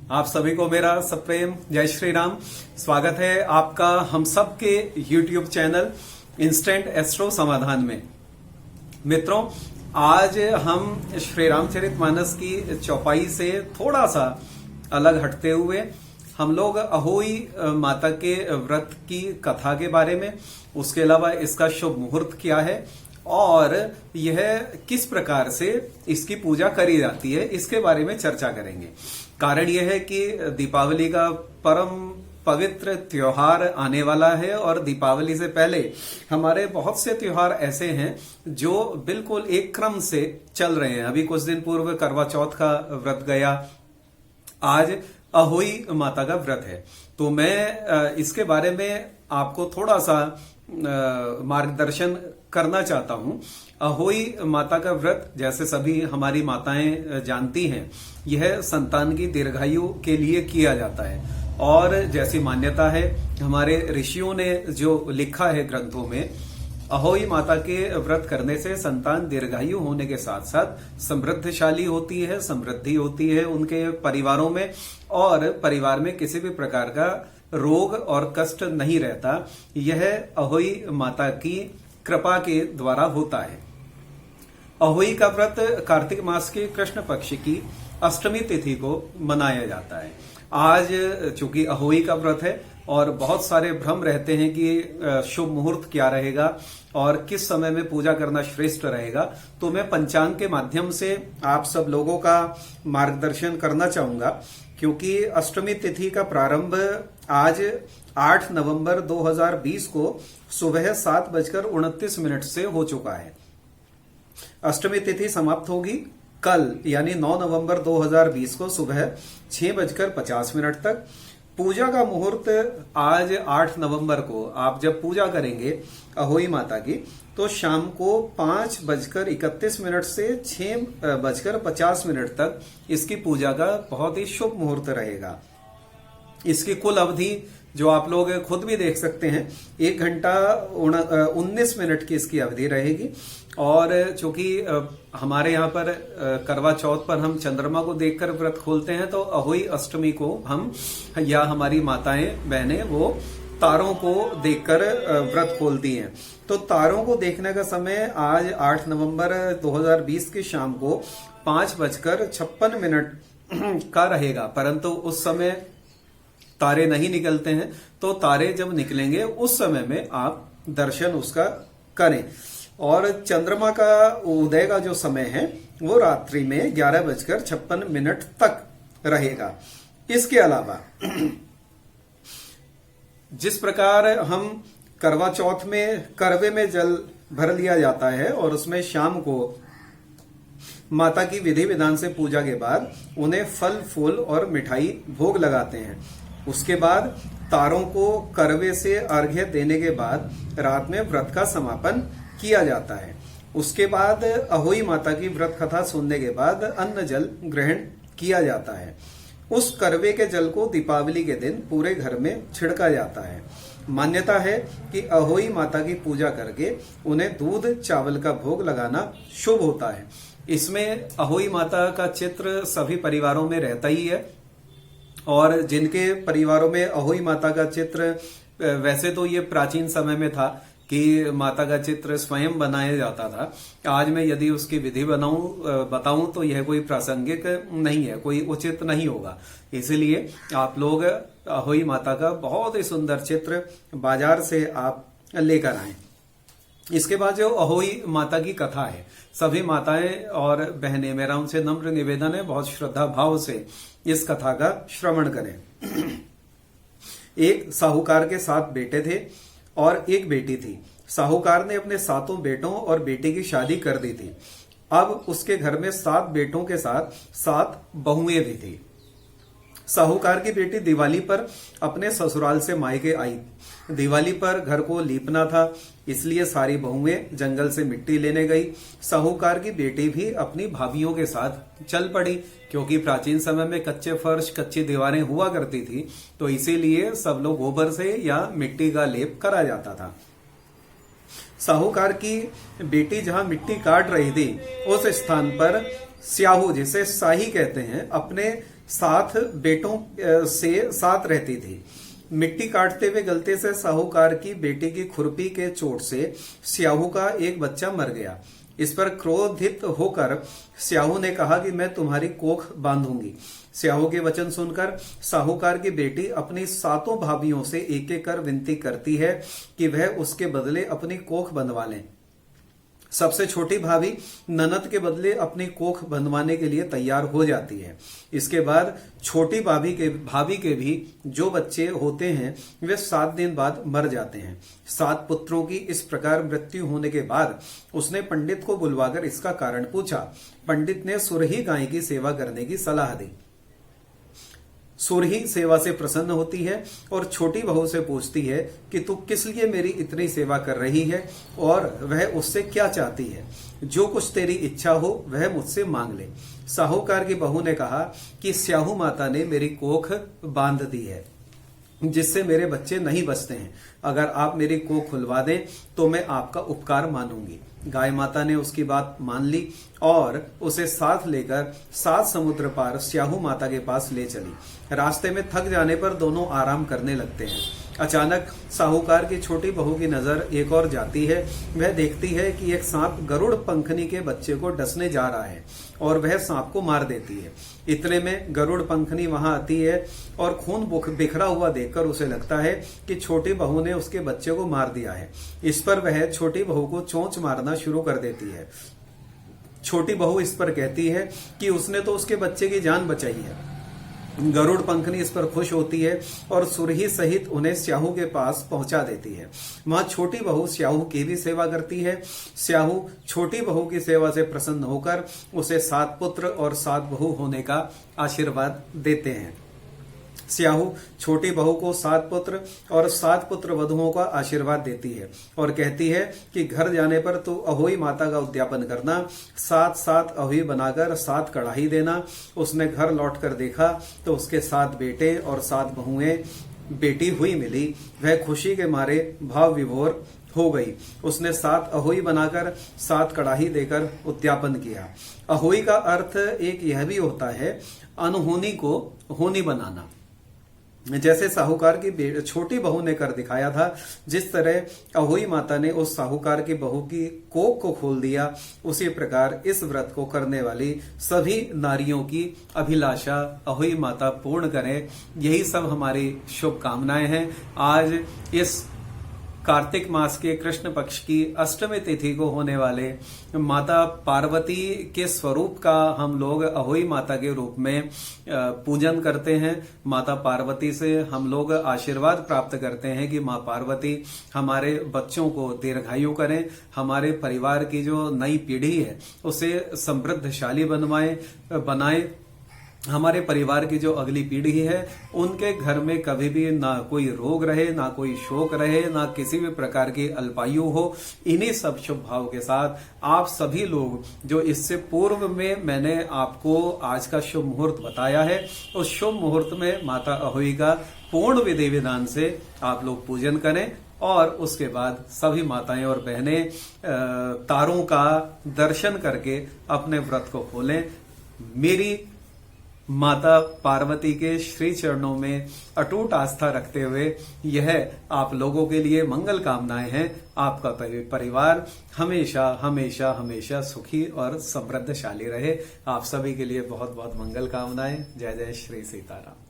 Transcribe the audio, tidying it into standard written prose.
आप सभी को मेरा सप्रेम जय श्री राम। स्वागत है आपका हम सब के YouTube चैनल इंस्टेंट एस्ट्रो समाधान में। मित्रों, आज हम श्री रामचरितमानस की चौपाई से थोड़ा सा अलग हटते हुए हम लोग अहोई माता के व्रत की कथा के बारे में, उसके अलावा इसका शुभ मुहूर्त क्या है और यह किस प्रकार से इसकी पूजा करी जाती है, इसके बारे में चर्चा करेंगे। कारण यह है कि दीपावली का परम पवित्र त्योहार आने वाला है और दीपावली से पहले हमारे बहुत से त्योहार ऐसे हैं जो बिल्कुल एक क्रम से चल रहे हैं। अभी कुछ दिन पूर्व करवा चौथ का व्रत गया, आज अहोई माता का व्रत है। तो मैं इसके बारे में आपको थोड़ा सा मार्गदर्शन करना चाहता हूं। अहोई माता का व्रत, जैसे सभी हमारी माताएं जानती हैं, यह संतान की दीर्घायु के लिए किया जाता है और जैसी मान्यता है हमारे ऋषियों ने जो लिखा है ग्रंथों में, अहोई माता के व्रत करने से संतान दीर्घायु होने के साथ साथ समृद्धशाली होती है, समृद्धि होती है उनके परिवारों में और परिवार में किसी भी प्रकार का रोग और कष्ट नहीं रहता। यह अहोई माता की कृपा के द्वारा होता है। अहोई का व्रत कार्तिक मास के कृष्ण पक्ष की अष्टमी तिथि को मनाया जाता है। आज चूंकि अहोई का व्रत है और बहुत सारे भ्रम रहते हैं कि शुभ मुहूर्त क्या रहेगा और किस समय में पूजा करना श्रेष्ठ रहेगा, तो मैं पंचांग के माध्यम से आप सब लोगों का मार्गदर्शन करना चाहूंगा। क्योंकि अष्टमी तिथि का प्रारंभ आज 8 नवंबर 2020 को सुबह 7:29 से हो चुका है। अष्टमी तिथि समाप्त होगी कल यानी 9 नवंबर 2020 को सुबह 6:50 तक। पूजा का मुहूर्त आज 8 नवंबर को आप जब पूजा करेंगे अहोई माता की, तो शाम को 5:31 से 6:50 तक इसकी पूजा का बहुत ही शुभ मुहूर्त रहेगा। इसकी कुल अवधि जो आप लोग खुद भी देख सकते हैं, 1 घंटा 19 मिनट की इसकी अवधि रहेगी। और चूंकि हमारे यहाँ पर करवा चौथ पर हम चंद्रमा को देखकर व्रत खोलते हैं, तो अहोई अष्टमी को हम या हमारी माताएं बहनें वो तारों को देखकर व्रत खोलती हैं। तो तारों को देखने का समय आज 8 नवंबर 2020 की शाम को 5:56 का रहेगा, परंतु उस समय तारे नहीं निकलते हैं। तो तारे जब निकलेंगे उस समय में आप दर्शन उसका करें। और चंद्रमा का उदय का जो समय है वो रात्रि में 11:56 तक रहेगा। इसके अलावा जिस प्रकार हम करवा चौथ में करवे में जल भर लिया जाता है और उसमें शाम को माता की विधि विधान से पूजा के बाद उन्हें फल फूल और मिठाई भोग लगाते हैं। उसके बाद तारों को करवे से अर्घ्य देने के बाद रात में व्रत का समापन किया जाता है। उसके बाद अहोई माता की व्रत कथा सुनने के बाद अन्न जल ग्रहण किया जाता है। उस करवे के जल को दीपावली के दिन पूरे घर में छिड़का जाता है। मान्यता है कि अहोई माता की पूजा करके उन्हें दूध चावल का भोग लगाना शुभ होता है। इसमें अहोई माता का चित्र सभी परिवारों में रहता ही है और जिनके परिवारों में अहोई माता का चित्र, वैसे तो ये प्राचीन समय में था कि माता का चित्र स्वयं बनाया जाता था। आज मैं यदि उसकी विधि बताऊं तो यह कोई प्रासंगिक नहीं है, कोई उचित नहीं होगा। इसलिए आप लोग अहोई माता का बहुत ही सुंदर चित्र बाजार से आप लेकर आएं। इसके बाद जो अहोई माता की कथा है, सभी माताएं और बहनें, मेरा उनसे नम्र निवेदन है, बहुत श्रद्धा भाव से इस कथा का श्रवण करें। एक साहूकार के 7 बेटे थे और एक बेटी थी। साहूकार ने अपने 7 बेटों और बेटी की शादी कर दी थी। अब उसके घर में 7 बेटों के साथ 7 बहुएं भी थी। साहूकार की बेटी दिवाली पर अपने ससुराल से मायके आई। दिवाली पर घर को लीपना था, इसलिए सारी बहुएं जंगल से मिट्टी लेने गई। साहूकार की बेटी भी अपनी भाभियों के साथ चल पड़ी, क्योंकि प्राचीन समय में कच्चे फर्श, कच्ची दीवारें हुआ करती थी, तो इसीलिए सब लोग गोबर से या मिट्टी का लेप करा जाता था। साहूकार की बेटी जहां मिट्टी काट रही थी, उस स्थान पर स्याहू, जिसे शाही कहते हैं, अपने साथ बेटों से साथ रहती थी। मिट्टी काटते हुए गलती से साहूकार की बेटी की खुरपी के चोट से स्याहू का एक बच्चा मर गया। इस पर क्रोधित होकर स्याहू ने कहा कि मैं तुम्हारी कोख बांधूंगी। स्याहू के वचन सुनकर साहूकार की बेटी अपनी 7 भाभियों से एक एक कर विनती करती है कि वह उसके बदले अपनी कोख बंधवा लें। सबसे छोटी भाभी ननद के बदले अपनी कोख बंधवाने के लिए तैयार हो जाती है। इसके बाद छोटी भाभी के भी जो बच्चे होते हैं वे 7 दिन बाद मर जाते हैं। 7 पुत्रों की इस प्रकार मृत्यु होने के बाद उसने पंडित को बुलवाकर इसका कारण पूछा। पंडित ने सुरही गाय की सेवा करने की सलाह दी। सुरही सेवा से प्रसन्न होती है और छोटी बहू से पूछती है कि तू किस लिए मेरी इतनी सेवा कर रही है और वह उससे क्या चाहती है। जो कुछ तेरी इच्छा हो वह मुझसे मांग ले। साहूकार की बहू ने कहा कि स्याहू माता ने मेरी कोख बांध दी है जिससे मेरे बच्चे नहीं बचते हैं। अगर आप मेरी कोख खुलवा दें तो मैं आपका उपकार मानूंगी। गाय माता ने उसकी बात मान ली और उसे साथ लेकर 7 समुद्र पार स्याहू माता के पास ले चली। रास्ते में थक जाने पर दोनों आराम करने लगते हैं। अचानक साहूकार की छोटी बहू की नजर एक और जाती है। वह देखती है कि एक सांप गरुड़ पंखनी के बच्चे को डसने जा रहा है और वह सांप को मार देती है। इतने में गरुड़ पंखनी वहां आती है और खून बिखरा हुआ देखकर उसे लगता है कि छोटी बहू ने उसके बच्चे को मार दिया है। इस पर वह छोटी बहू को चोंच मारना शुरू कर देती है। छोटी बहू इस पर कहती है कि उसने तो उसके बच्चे की जान बचाई है। गरुड़ पंखनी इस पर खुश होती है और सुरही सहित उन्हें स्याहू के पास पहुंचा देती है। वहां छोटी बहू स्याहू की भी सेवा करती है। स्याहू छोटी बहू की सेवा से प्रसन्न होकर उसे 7 पुत्र और 7 बहू होने का आशीर्वाद देते हैं। स्याहू छोटी बहू को 7 पुत्र और 7 पुत्र वधुओं का आशीर्वाद देती है और कहती है कि घर जाने पर तू अहोई माता का उद्यापन करना। 7 अहोई बनाकर 7 कड़ाही देना। उसने घर लौटकर देखा तो उसके 7 बेटे और 7 बहुएं बेटी हुई मिली। वह खुशी के मारे भाव विभोर हो गई। उसने 7 अहोई बनाकर 7 कड़ाही देकर उद्यापन किया। अहोई का अर्थ एक यह भी होता है अनहोनी को होनी बनाना। जैसे साहूकार की छोटी बहू ने कर दिखाया था, जिस तरह अहोई माता ने उस साहूकार की बहू की कोख को खोल दिया, उसी प्रकार इस व्रत को करने वाली सभी नारियों की अभिलाषा अहोई माता पूर्ण करें। यही सब हमारी शुभकामनाएं हैं। आज इस कार्तिक मास के कृष्ण पक्ष की अष्टमी तिथि को होने वाले माता पार्वती के स्वरूप का हम लोग अहोई माता के रूप में पूजन करते हैं। माता पार्वती से हम लोग आशीर्वाद प्राप्त करते हैं कि माँ पार्वती हमारे बच्चों को दीर्घायु करें, हमारे परिवार की जो नई पीढ़ी है उसे समृद्धशाली बनाए। हमारे परिवार की जो अगली पीढ़ी है उनके घर में कभी भी ना कोई रोग रहे, ना कोई शोक रहे, ना किसी भी प्रकार की अल्पायु हो। इन्हीं सब शुभ भाव के साथ आप सभी लोग जो इससे पूर्व में मैंने आपको आज का शुभ मुहूर्त बताया है, उस शुभ मुहूर्त में माता अहोई का पूर्ण विधि विधान से आप लोग पूजन करें और उसके बाद सभी माताएं और बहनें तारों का दर्शन करके अपने व्रत को खोलें। मेरी माता पार्वती के श्री चरणों में अटूट आस्था रखते हुए यह आप लोगों के लिए मंगल कामनाएं हैं। आपका परिवार हमेशा हमेशा हमेशा सुखी और समृद्धशाली रहे। आप सभी के लिए बहुत बहुत मंगल कामनाएं। जय जय श्री सीताराम।